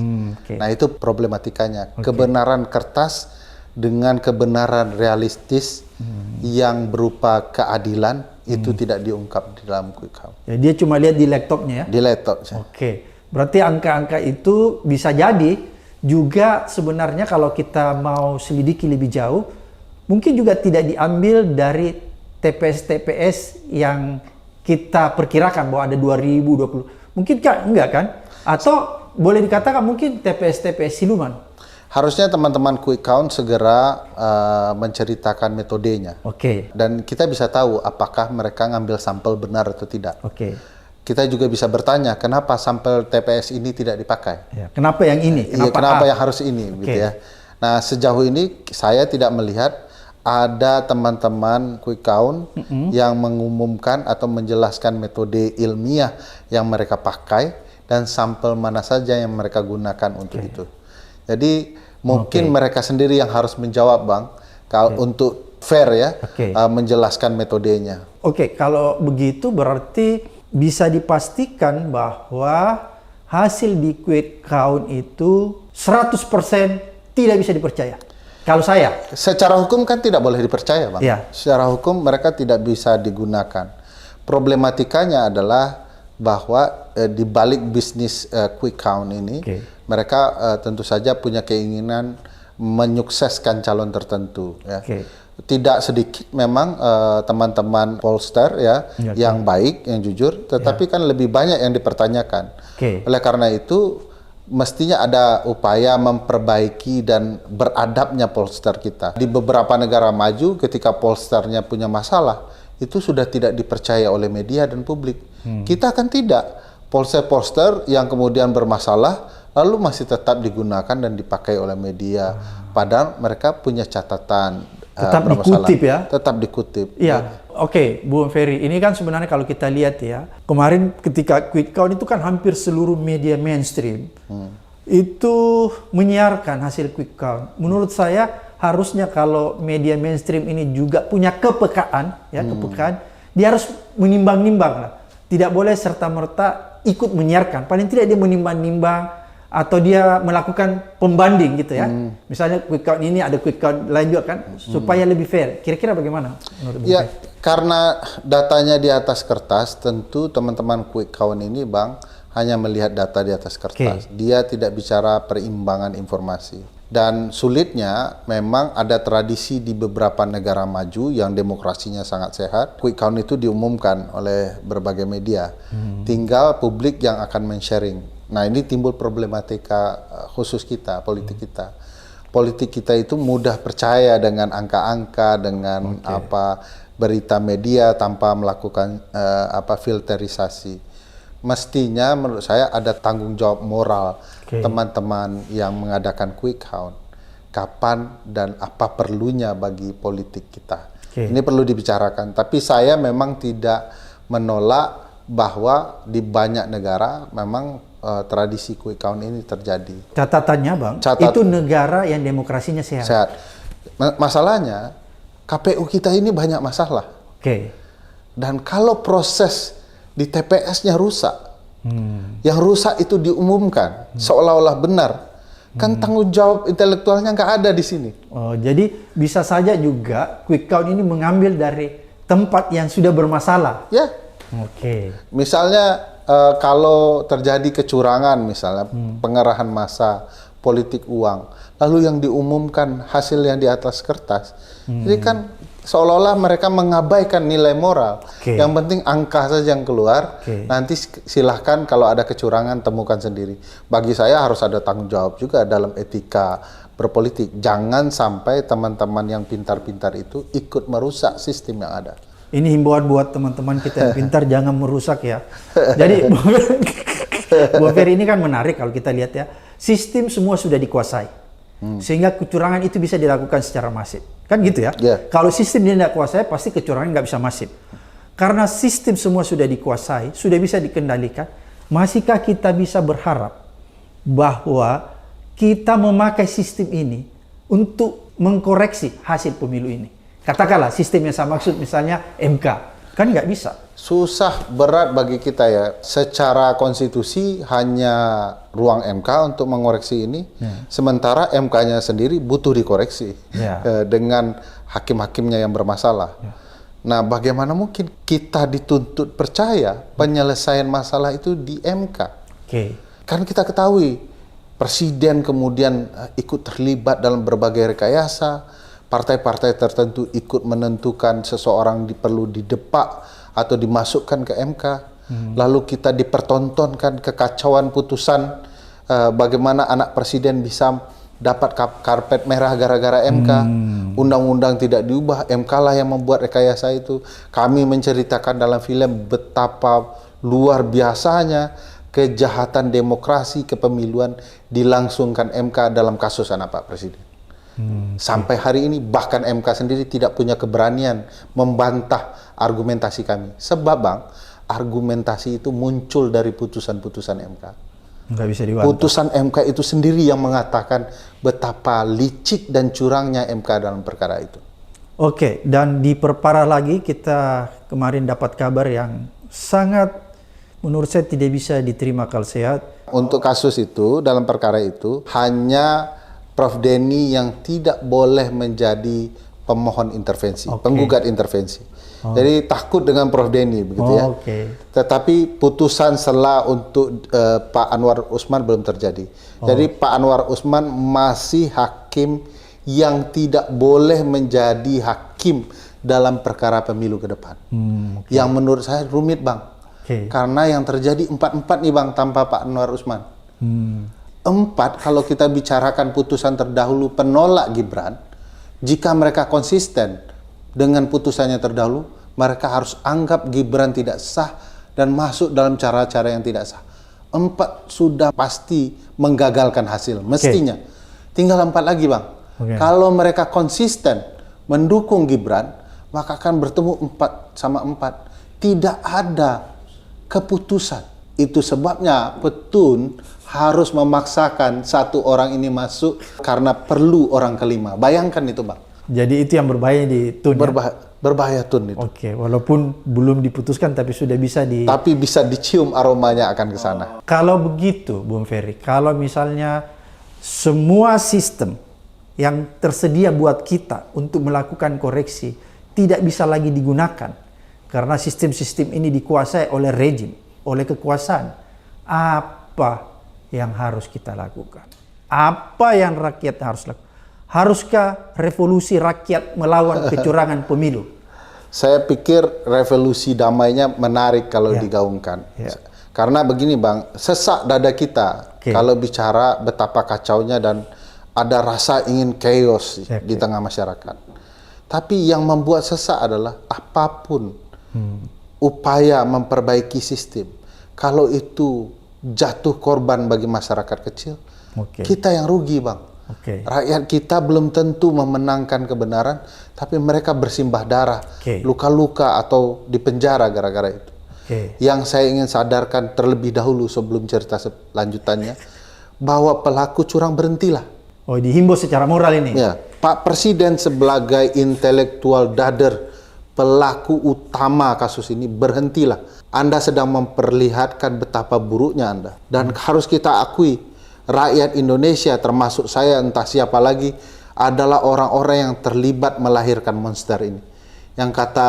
Speaker 1: Nah, itu problematikanya. Kebenaran kertas dengan kebenaran realistis yang berupa keadilan itu tidak diungkap di dalam quick count.
Speaker 2: Ya, dia cuma lihat di laptopnya ya?
Speaker 1: Di laptop.
Speaker 2: Berarti angka-angka itu bisa jadi juga sebenarnya kalau kita mau selidiki lebih jauh, mungkin juga tidak diambil dari TPS-TPS yang kita perkirakan bahwa ada 2020. Mungkin enggak kan? Atau boleh dikatakan mungkin TPS-TPS siluman?
Speaker 1: Harusnya teman-teman quick count segera menceritakan metodenya. Dan kita bisa tahu apakah mereka ngambil sampel benar atau tidak. Kita juga bisa bertanya, kenapa sampel TPS ini tidak dipakai?
Speaker 2: Kenapa yang ini?
Speaker 1: Kenapa yang harus ini? Gitu ya. Nah, sejauh ini saya tidak melihat ada teman-teman quick count yang mengumumkan atau menjelaskan metode ilmiah yang mereka pakai dan sampel mana saja yang mereka gunakan untuk itu. Jadi mungkin mereka sendiri yang harus menjawab, Bang, kalau untuk fair ya, menjelaskan metodenya.
Speaker 2: Kalau begitu berarti bisa dipastikan bahwa hasil di quick count itu 100% tidak bisa dipercaya. Kalau saya,
Speaker 1: secara hukum kan tidak boleh dipercaya, Bang. Secara hukum mereka tidak bisa digunakan. Problematikanya adalah bahwa di balik bisnis quick count ini, mereka tentu saja punya keinginan menyukseskan calon tertentu. Ya. Tidak sedikit memang teman-teman pollster ya, yang baik, yang jujur, tetapi kan lebih banyak yang dipertanyakan. Oleh karena itu, mestinya ada upaya memperbaiki dan beradabnya pollster kita. Di beberapa negara maju, ketika pollsternya punya masalah, itu sudah tidak dipercaya oleh media dan publik. Kita kan tidak. Pollster yang kemudian bermasalah, lalu masih tetap digunakan dan dipakai oleh media. Padahal mereka punya catatan
Speaker 2: tetap dikutip ya?
Speaker 1: Tetap dikutip.
Speaker 2: Iya. Bu Ferry, ini kan sebenarnya kalau kita lihat ya, kemarin ketika quick count itu kan hampir seluruh media mainstream itu menyiarkan hasil quick count. Menurut saya harusnya kalau media mainstream ini juga punya kepekaan, kepekaan, dia harus menimbang-nimbang lah. Tidak boleh serta-merta ikut menyiarkan. Paling tidak dia menimbang-nimbang atau dia melakukan pembanding gitu ya. Misalnya quick count ini ada quick count lain juga kan, supaya lebih fair. Kira-kira bagaimana menurut
Speaker 1: ya, karena datanya di atas kertas, tentu teman-teman quick count ini, Bang, hanya melihat data di atas kertas. Dia tidak bicara perimbangan informasi. Dan sulitnya memang ada tradisi di beberapa negara maju yang demokrasinya sangat sehat. Quick count itu diumumkan oleh berbagai media. Tinggal publik yang akan men-sharing. Nah, ini timbul problematika khusus kita, politik kita. Politik kita itu mudah percaya dengan angka-angka, dengan berita media tanpa melakukan filterisasi. Mestinya menurut saya ada tanggung jawab moral teman-teman yang mengadakan quick count. Kapan dan apa perlunya bagi politik kita. Ini perlu dibicarakan. Tapi saya memang tidak menolak bahwa di banyak negara memang tradisi quick count ini terjadi.
Speaker 2: Catatannya Bang, itu negara yang demokrasinya sehat.
Speaker 1: Sehat. Masalahnya KPU kita ini banyak masalah. Dan kalau proses di TPS-nya rusak, yang rusak itu diumumkan seolah-olah benar, kan tanggung jawab intelektualnya nggak ada di sini.
Speaker 2: Oh, jadi bisa saja juga quick count ini mengambil dari tempat yang sudah bermasalah.
Speaker 1: Ya. Misalnya kalau terjadi kecurangan, misalnya pengerahan massa, politik uang, lalu yang diumumkan hasil yang di atas kertas, jadi kan seolah-olah mereka mengabaikan nilai moral. Yang penting angka saja yang keluar, nanti silahkan kalau ada kecurangan temukan sendiri. Bagi saya harus ada tanggung jawab juga dalam etika berpolitik. Jangan sampai teman-teman yang pintar-pintar itu ikut merusak sistem yang ada.
Speaker 2: Ini himbauan buat teman-teman kita yang pintar, jangan merusak ya. Jadi Bu Ferry ini kan menarik kalau kita lihat ya. Sistem semua sudah dikuasai. Sehingga kecurangan itu bisa dilakukan secara masif. Kan gitu ya? Kalau sistem tidak kuasai, pasti kecurangan nggak bisa masif. Karena sistem semua sudah dikuasai, sudah bisa dikendalikan, masihkah kita bisa berharap bahwa kita memakai sistem ini untuk mengkoreksi hasil pemilu ini? Katakanlah sistem yang saya maksud misalnya MK, kan nggak bisa.
Speaker 1: Susah, berat bagi kita ya. Secara konstitusi hanya ruang MK untuk mengoreksi ini, sementara MK-nya sendiri butuh dikoreksi dengan hakim-hakimnya yang bermasalah. Nah, bagaimana mungkin kita dituntut percaya penyelesaian masalah itu di MK? Kan kita ketahui, presiden kemudian ikut terlibat dalam berbagai rekayasa, partai-partai tertentu ikut menentukan seseorang perlu didepak atau dimasukkan ke MK, lalu kita dipertontonkan kekacauan putusan, bagaimana anak presiden bisa dapat karpet merah gara-gara MK, undang-undang tidak diubah, MK lah yang membuat rekayasa itu. Kami menceritakan dalam film betapa luar biasanya kejahatan demokrasi kepemiluan dilangsungkan MK dalam kasus anak Pak Presiden. Sampai hari ini bahkan MK sendiri tidak punya keberanian membantah argumentasi kami. Sebab Bang, argumentasi itu muncul dari putusan-putusan MK.
Speaker 2: Nggak bisa dibantah.
Speaker 1: Putusan MK itu sendiri yang mengatakan betapa licik dan curangnya MK dalam perkara itu.
Speaker 2: Dan diperparah lagi, kita kemarin dapat kabar yang sangat menurut saya tidak bisa diterima akal sehat.
Speaker 1: Untuk kasus itu, dalam perkara itu, hanya Prof. Denny yang tidak boleh menjadi pemohon intervensi, penggugat intervensi. Jadi takut dengan Prof. Denny, begitu ya. Tetapi putusan sela untuk Pak Anwar Usman belum terjadi. Jadi Pak Anwar Usman masih hakim yang tidak boleh menjadi hakim dalam perkara pemilu ke depan. Yang menurut saya rumit Bang. Karena yang terjadi 4-4 nih Bang tanpa Pak Anwar Usman. 4, kalau kita bicarakan putusan terdahulu penolak Gibran, jika mereka konsisten dengan putusannya terdahulu, mereka harus anggap Gibran tidak sah dan masuk dalam cara-cara yang tidak sah. 4 sudah pasti menggagalkan hasil, mestinya. Tinggal 4 lagi Bang. Kalau mereka konsisten mendukung Gibran, maka akan bertemu 4 sama 4. Tidak ada keputusan. Itu sebabnya petun harus memaksakan satu orang ini masuk karena perlu orang kelima. Bayangkan itu Bang.
Speaker 2: Jadi itu yang berbahaya di Tun.
Speaker 1: Berbahaya Tun itu.
Speaker 2: Walaupun belum diputuskan tapi sudah bisa
Speaker 1: Tapi bisa dicium aromanya akan ke sana.
Speaker 2: Kalau begitu Bung Ferry, kalau misalnya semua sistem yang tersedia buat kita untuk melakukan koreksi tidak bisa lagi digunakan karena sistem-sistem ini dikuasai oleh rejim, oleh kekuasaan, apa yang harus kita lakukan? Apa yang rakyat harus lakukan? Haruskah revolusi rakyat melawan kecurangan pemilu?
Speaker 1: Saya pikir revolusi damainya menarik kalau digaungkan. Karena begini Bang, sesak dada kita kalau bicara betapa kacaunya dan ada rasa ingin chaos di tengah masyarakat. Tapi yang membuat sesak adalah apapun upaya memperbaiki sistem, kalau itu jatuh korban bagi masyarakat kecil, kita yang rugi Bang. Rakyat kita belum tentu memenangkan kebenaran, tapi mereka bersimbah darah, luka-luka atau dipenjara gara-gara itu. Yang saya ingin sadarkan terlebih dahulu sebelum cerita lanjutannya, bahwa pelaku curang berhentilah.
Speaker 2: Oh, dihimbau secara moral ini?
Speaker 1: Ya, Pak Presiden sebagai intelektual dader, pelaku utama kasus ini, berhentilah. Anda sedang memperlihatkan betapa buruknya Anda. Dan harus kita akui, rakyat Indonesia termasuk saya, entah siapa lagi, adalah orang-orang yang terlibat melahirkan monster ini. Yang kata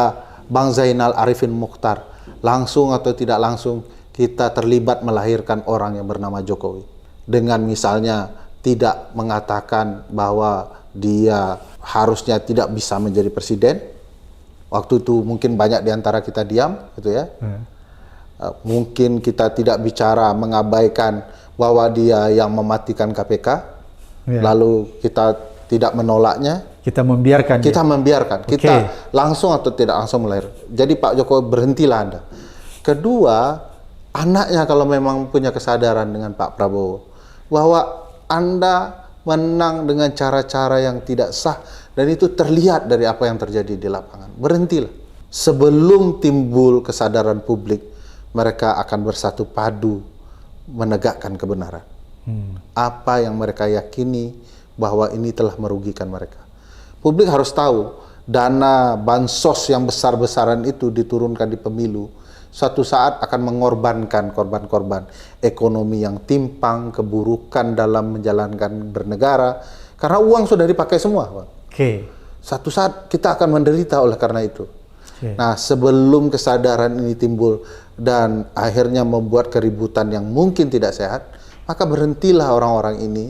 Speaker 1: Bang Zainal Arifin Mokhtar, langsung atau tidak langsung kita terlibat melahirkan orang yang bernama Jokowi. Dengan misalnya tidak mengatakan bahwa dia harusnya tidak bisa menjadi presiden. Waktu itu mungkin banyak di antara kita diam, gitu ya. Mungkin kita tidak bicara mengabaikan bahwa dia yang mematikan KPK, lalu kita tidak menolaknya.
Speaker 2: Kita membiarkan.
Speaker 1: Kita membiarkan. Kita langsung atau tidak langsung melahir. Jadi Pak Jokowi, berhentilah Anda. Kedua, anaknya kalau memang punya kesadaran dengan Pak Prabowo bahwa Anda menang dengan cara-cara yang tidak sah, dan itu terlihat dari apa yang terjadi di lapangan. Berhentilah. Sebelum timbul kesadaran publik, mereka akan bersatu padu menegakkan kebenaran. Apa yang mereka yakini bahwa ini telah merugikan mereka. Publik harus tahu, dana bansos yang besar-besaran itu diturunkan di pemilu, suatu saat akan mengorbankan korban-korban ekonomi yang timpang, keburukan dalam menjalankan bernegara, karena uang sudah dipakai semua, Pak. Satu saat kita akan menderita oleh karena itu. Nah, sebelum kesadaran ini timbul dan akhirnya membuat keributan yang mungkin tidak sehat, maka berhentilah orang-orang ini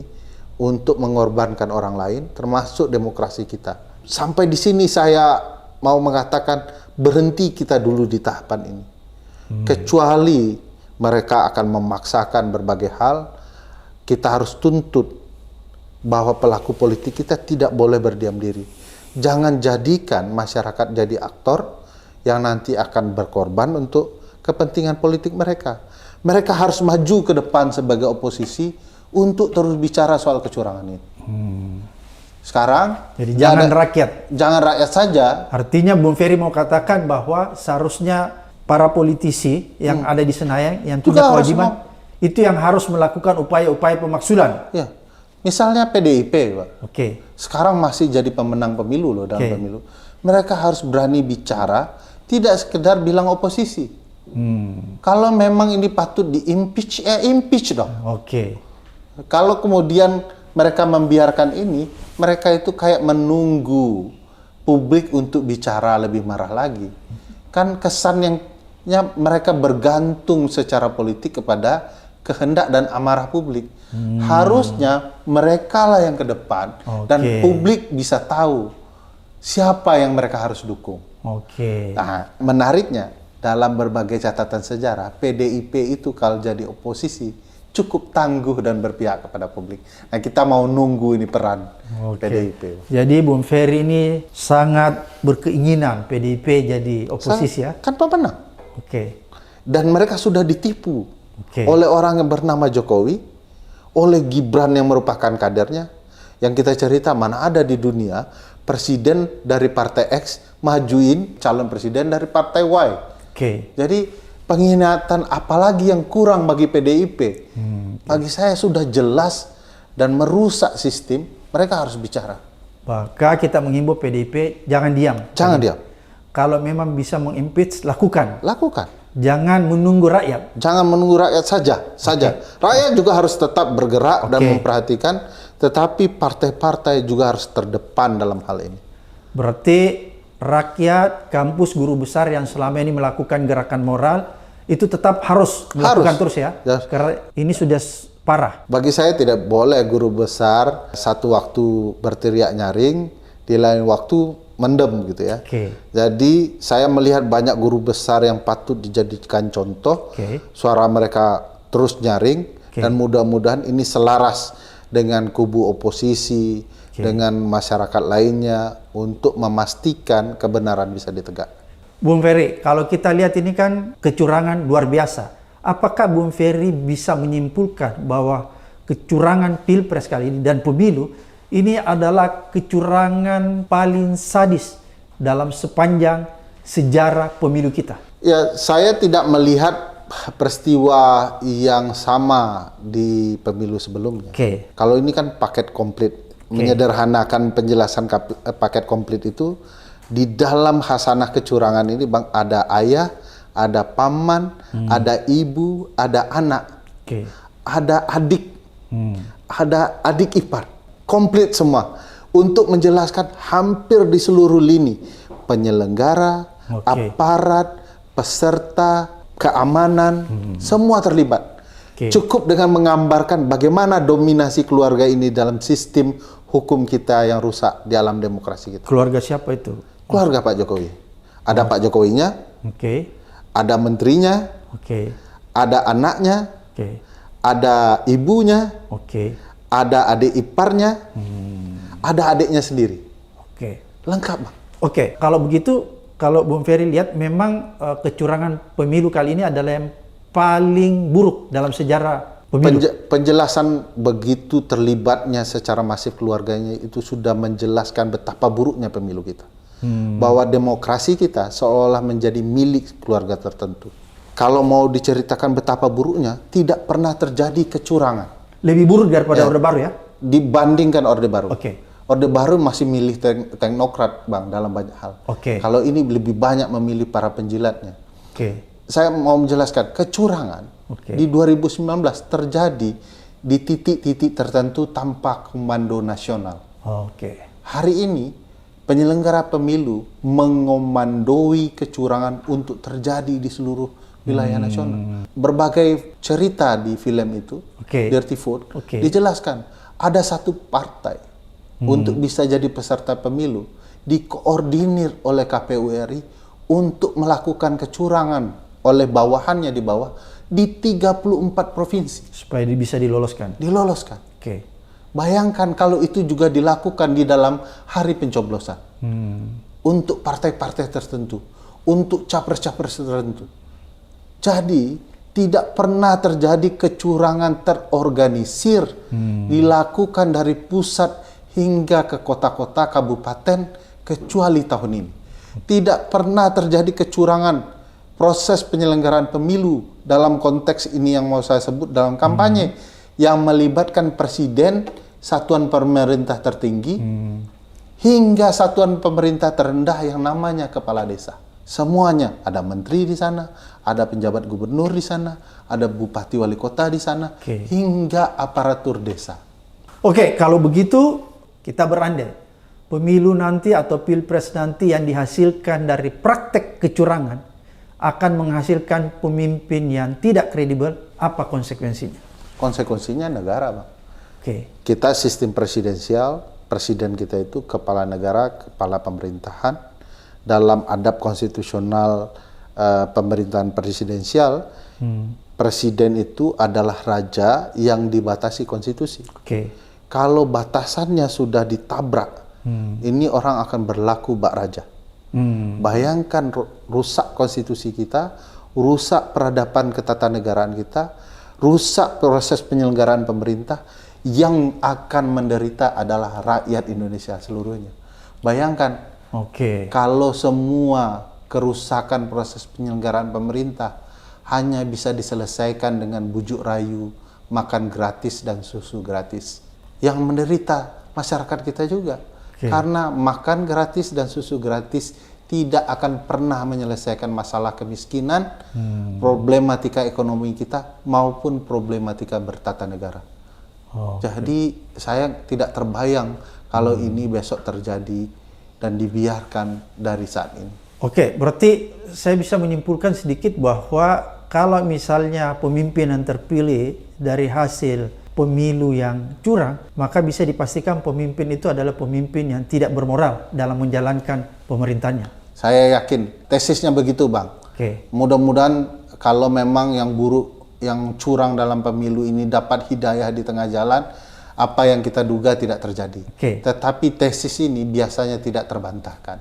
Speaker 1: untuk mengorbankan orang lain, termasuk demokrasi kita. Sampai di sini saya mau mengatakan, berhenti kita dulu di tahapan ini. Kecuali mereka akan memaksakan berbagai hal, kita harus tuntut bahwa pelaku politik kita tidak boleh berdiam diri. Jangan jadikan masyarakat jadi aktor yang nanti akan berkorban untuk kepentingan politik mereka. Mereka harus maju ke depan sebagai oposisi untuk terus bicara soal kecurangan ini. Sekarang,
Speaker 2: jadi jangan rakyat.
Speaker 1: Jangan rakyat saja.
Speaker 2: Artinya Bung Ferry mau katakan bahwa seharusnya para politisi yang ada di Senayan yang punya kewajiban itu yang harus melakukan upaya-upaya pemaksulan.
Speaker 1: Ya, misalnya PDIP, Pak. Sekarang masih jadi pemenang pemilu loh dalam pemilu. Mereka harus berani bicara, tidak sekedar bilang oposisi. Kalau memang ini patut di-impeach, impeach dong. Kalau kemudian mereka membiarkan ini, mereka itu kayak menunggu publik untuk bicara lebih marah lagi. Kan kesan yang mereka bergantung secara politik kepada kehendak dan amarah publik. Harusnya mereka lah yang ke depan dan publik bisa tahu siapa yang mereka harus dukung. Nah, menariknya dalam berbagai catatan sejarah, PDIP itu kalau jadi oposisi cukup tangguh dan berpihak kepada publik. Nah, kita mau nunggu ini peran PDIP.
Speaker 2: Jadi Bung Ferry ini sangat berkeinginan PDIP jadi oposisi, ya?
Speaker 1: Kan pemenang. Dan mereka sudah ditipu oleh orang yang bernama Jokowi, oleh Gibran yang merupakan kadernya. Yang kita cerita, mana ada di dunia presiden dari partai X majuin calon presiden dari partai Y. Jadi pengkhianatan apalagi yang kurang bagi PDIP. Bagi saya sudah jelas dan merusak sistem, mereka harus bicara.
Speaker 2: Maka kita mengimbau PDIP jangan diam.
Speaker 1: Jangan diam.
Speaker 2: Kalau memang bisa mengimpeach, lakukan.
Speaker 1: Lakukan.
Speaker 2: Jangan menunggu rakyat.
Speaker 1: Jangan menunggu rakyat saja. Rakyat juga harus tetap bergerak dan memperhatikan, tetapi partai-partai juga harus terdepan dalam hal ini.
Speaker 2: Berarti rakyat, kampus, guru besar yang selama ini melakukan gerakan moral itu tetap harus melakukan terus, ya? Karena ini sudah parah.
Speaker 1: Bagi saya tidak boleh guru besar satu waktu berteriak nyaring, di lain waktu mendem gitu ya. Jadi saya melihat banyak guru besar yang patut dijadikan contoh. Suara mereka terus nyaring dan mudah-mudahan ini selaras dengan kubu oposisi, dengan masyarakat lainnya untuk memastikan kebenaran bisa ditegak.
Speaker 2: Bung Ferry, kalau kita lihat ini kan kecurangan luar biasa. Apakah Bung Ferry bisa menyimpulkan bahwa kecurangan pilpres kali ini dan pemilu ini adalah kecurangan paling sadis dalam sepanjang sejarah pemilu kita.
Speaker 1: Ya, saya tidak melihat peristiwa yang sama di pemilu sebelumnya. Kalau ini kan paket komplit, menyederhanakan penjelasan paket komplit itu, di dalam khasanah kecurangan ini Bang, ada ayah, ada paman, ada ibu, ada anak, ada adik, ada adik ipar, komplit semua untuk menjelaskan hampir di seluruh lini penyelenggara, aparat, peserta, keamanan, semua terlibat. Cukup dengan menggambarkan bagaimana dominasi keluarga ini dalam sistem hukum kita yang rusak di alam demokrasi kita.
Speaker 2: Keluarga siapa itu?
Speaker 1: Keluarga Pak Jokowi. Ada Pak Jokowinya, ada menterinya, ada anaknya, ada ibunya, ada adik iparnya, ada adiknya sendiri. Lengkap, Bang.
Speaker 2: Kalau begitu, kalau Bung Ferry lihat memang kecurangan pemilu kali ini adalah yang paling buruk dalam sejarah pemilu.
Speaker 1: Penjelasan begitu terlibatnya secara masif keluarganya itu sudah menjelaskan betapa buruknya pemilu kita. Bahwa demokrasi kita seolah menjadi milik keluarga tertentu. Kalau mau diceritakan betapa buruknya, tidak pernah terjadi kecurangan.
Speaker 2: Lebih buruk daripada Orde Baru ya?
Speaker 1: Dibandingkan Orde Baru. Orde Baru masih milih teknokrat, Bang, dalam banyak hal. Kalau ini lebih banyak memilih para penjilatnya. Saya mau menjelaskan, kecurangan di 2019 terjadi di titik-titik tertentu tanpa komando nasional. Hari ini, penyelenggara pemilu mengomandoi kecurangan untuk terjadi di seluruh wilayah nasional. Berbagai cerita di film itu, Dirty Vote, dijelaskan ada satu partai untuk bisa jadi peserta pemilu dikoordinir oleh KPU RI untuk melakukan kecurangan oleh bawahannya di bawah di 34 provinsi.
Speaker 2: Supaya bisa diloloskan?
Speaker 1: Diloloskan. Bayangkan kalau itu juga dilakukan di dalam hari pencoblosan. Untuk partai-partai tertentu. Untuk capres-capres tertentu. Jadi, tidak pernah terjadi kecurangan terorganisir. Dilakukan dari pusat hingga ke kota-kota, kabupaten, kecuali tahun ini. Tidak pernah terjadi kecurangan proses penyelenggaraan pemilu dalam konteks ini yang mau saya sebut dalam kampanye yang melibatkan presiden, satuan pemerintah tertinggi, hingga satuan pemerintah terendah yang namanya kepala desa. Semuanya, ada menteri di sana, ada penjabat gubernur di sana, ada bupati wali kota di sana, hingga aparatur desa.
Speaker 2: Kalau begitu kita berandai pemilu nanti atau pilpres nanti yang dihasilkan dari praktek kecurangan akan menghasilkan pemimpin yang tidak kredibel. Apa konsekuensinya?
Speaker 1: Konsekuensinya negara, Bang. Kita sistem presidensial, presiden kita itu kepala negara, kepala pemerintahan. Dalam adab konstitusional pemerintahan presidensial, presiden itu adalah raja yang dibatasi konstitusi. Kalau batasannya sudah ditabrak, ini orang akan berlaku bak raja. Bayangkan rusak konstitusi kita, rusak peradaban ketatanegaraan kita, rusak proses penyelenggaraan pemerintah, yang akan menderita adalah rakyat Indonesia seluruhnya. Bayangkan, kalau semua kerusakan proses penyelenggaraan pemerintah hanya bisa diselesaikan dengan bujuk rayu, makan gratis dan susu gratis. Yang menderita masyarakat kita juga. Karena makan gratis dan susu gratis tidak akan pernah menyelesaikan masalah kemiskinan, problematika ekonomi kita, maupun problematika bertata negara. Jadi saya tidak terbayang kalau ini besok terjadi dan dibiarkan dari saat ini.
Speaker 2: Berarti saya bisa menyimpulkan sedikit bahwa kalau misalnya pemimpin yang terpilih dari hasil pemilu yang curang, maka bisa dipastikan pemimpin itu adalah pemimpin yang tidak bermoral dalam menjalankan pemerintahnya.
Speaker 1: Saya yakin tesisnya begitu, Bang. Mudah-mudahan kalau memang yang buruk, yang curang dalam pemilu ini dapat hidayah di tengah jalan, apa yang kita duga tidak terjadi. Tetapi tesis ini biasanya tidak terbantahkan.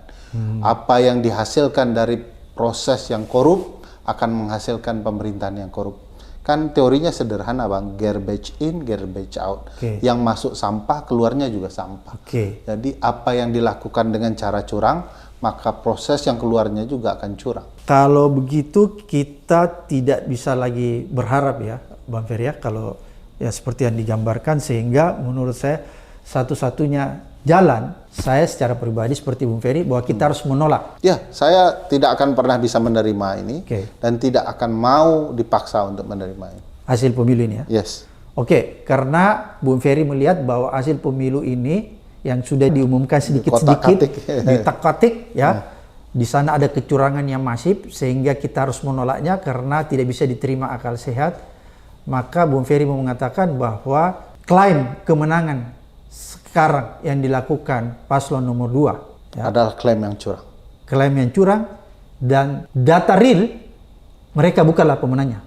Speaker 1: Apa yang dihasilkan dari proses yang korup akan menghasilkan pemerintahan yang korup. Kan teorinya sederhana Bang, garbage in, garbage out. Yang masuk sampah, keluarnya juga sampah. Jadi apa yang dilakukan dengan cara curang, maka proses yang keluarnya juga akan curang.
Speaker 2: Kalau begitu kita tidak bisa lagi berharap ya Bang Ferry ya, kalau ya seperti yang digambarkan, sehingga menurut saya satu-satunya jalan, saya secara pribadi seperti Bung Ferry, bahwa kita harus menolak.
Speaker 1: Ya, saya tidak akan pernah bisa menerima ini dan tidak akan mau dipaksa untuk menerima ini.
Speaker 2: Hasil pemilu ini ya?
Speaker 1: Yes.
Speaker 2: Karena Bung Ferry melihat bahwa hasil pemilu ini yang sudah diumumkan sedikit-sedikit, ditak-katik ya, di sana ada kecurangan yang masif, sehingga kita harus menolaknya karena tidak bisa diterima akal sehat. Maka Bung Ferry mau mengatakan bahwa klaim kemenangan sekarang yang dilakukan paslon nomor 2 ya,
Speaker 1: adalah klaim yang curang.
Speaker 2: Klaim yang curang, dan data real mereka bukanlah pemenangnya.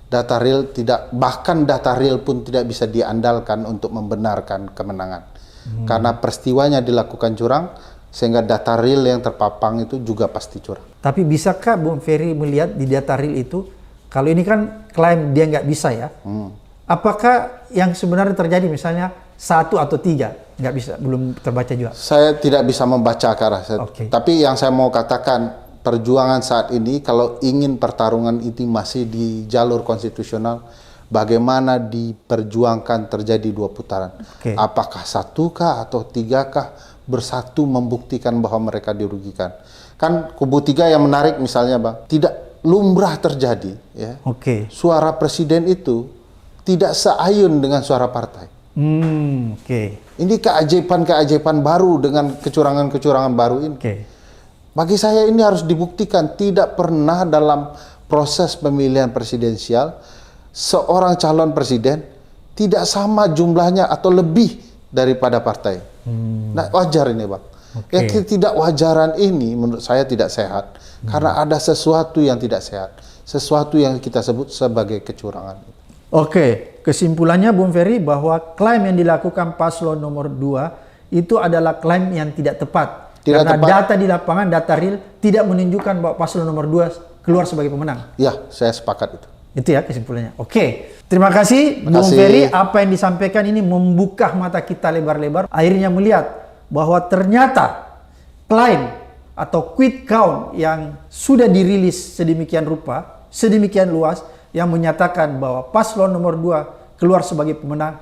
Speaker 1: Data real tidak, bahkan data real pun tidak bisa diandalkan untuk membenarkan kemenangan. Karena peristiwanya dilakukan curang, sehingga data real yang terpapang itu juga pasti curang.
Speaker 2: Tapi bisakah Bung Ferry melihat di data real itu, kalau ini kan klaim dia nggak bisa ya, apakah yang sebenarnya terjadi misalnya 1 atau 3? Nggak bisa, belum terbaca juga.
Speaker 1: Saya tidak bisa membaca ke arah saya. Tapi yang saya mau katakan, perjuangan saat ini kalau ingin pertarungan itu masih di jalur konstitusional, bagaimana diperjuangkan terjadi 2 putaran. Apakah 1 kah atau 3 kah, bersatu membuktikan bahwa mereka dirugikan. Kan kubu 3 yang menarik misalnya Bang, tidak lumrah terjadi ya. Suara presiden itu tidak seayun dengan suara partai. Ini keajaiban-keajaiban baru dengan kecurangan-kecurangan baru ini. Bagi saya ini harus dibuktikan, tidak pernah dalam proses pemilihan presidensial seorang calon presiden tidak sama jumlahnya atau lebih daripada partai. Nah, wajar ini Bang. Yang tidak wajaran ini menurut saya tidak sehat, karena ada sesuatu yang tidak sehat, sesuatu yang kita sebut sebagai kecurangan. Kesimpulannya Bung Ferry bahwa klaim yang dilakukan paslon nomor 2 itu adalah klaim yang tidak tepat. Karena data di lapangan, data real tidak menunjukkan bahwa paslon nomor 2 keluar sebagai pemenang. Ya, saya sepakat itu.
Speaker 2: Itu ya kesimpulannya. Terima kasih Bung Ferry. Apa yang disampaikan ini membuka mata kita lebar-lebar. Akhirnya melihat bahwa ternyata klaim atau quick count yang sudah dirilis sedemikian rupa, sedemikian luas, yang menyatakan bahwa paslon nomor 2 keluar sebagai pemenang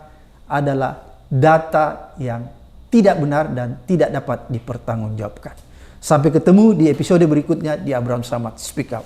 Speaker 2: adalah data yang tidak benar dan tidak dapat dipertanggungjawabkan. Sampai ketemu di episode berikutnya di Abraham Samad Speak Up.